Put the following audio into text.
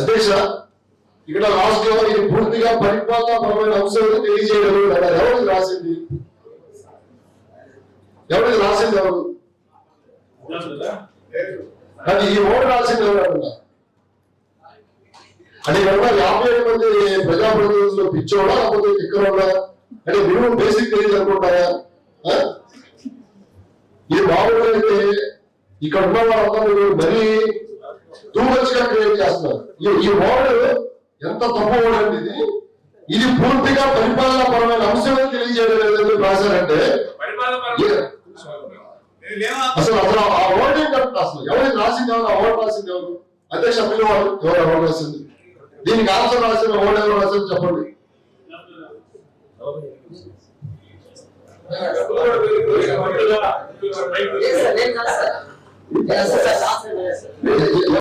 అధ్యక్ష, ఇక్కడ లాస్ట్ లో ఇది పూర్తిగా పరిపాలనాపరమైన అంశాలు తెలియజేయడం కదా. ఎవరికి రాసింది? ఎవరికి రాసింది? ఎవరు? కానీ ఈ ఓటు రాసింది ఎవరు అన్నా? అంటే ఇక్కడ 50 మంది ప్రజాప్రతినిధులు పిచ్చోడా లేకపోతే ఇక్కడ అంటే మినిమం బేసిక్ తెలియదు అనుకుంటారా? ఇది మామూలుగా అయితే ఇక్కడ ఉన్న వాళ్ళందరూ మరీ టూ మచ్ గా క్రియేట్ చేస్తున్నారు. ఈ ఓడు ఎంత తప్పు ఓడు అంటే ఇది పూర్తిగా పరిపాలనాపరమైన అంశాలను తెలియజేయడం లేదని రాశారంటే అసలు ఆ ఓటు ఏంటంటే అసలు ఎవరికి రాసింది ఎవరు? ఆ ఓటు రాసింది ఎవరు? అధ్యక్ష పిల్లవాడు ఎవరు ఓటు రాసింది? దీనికి ఆన్సర్ రాసిన ఓటు ఎవరు రాసింది చెప్పండి.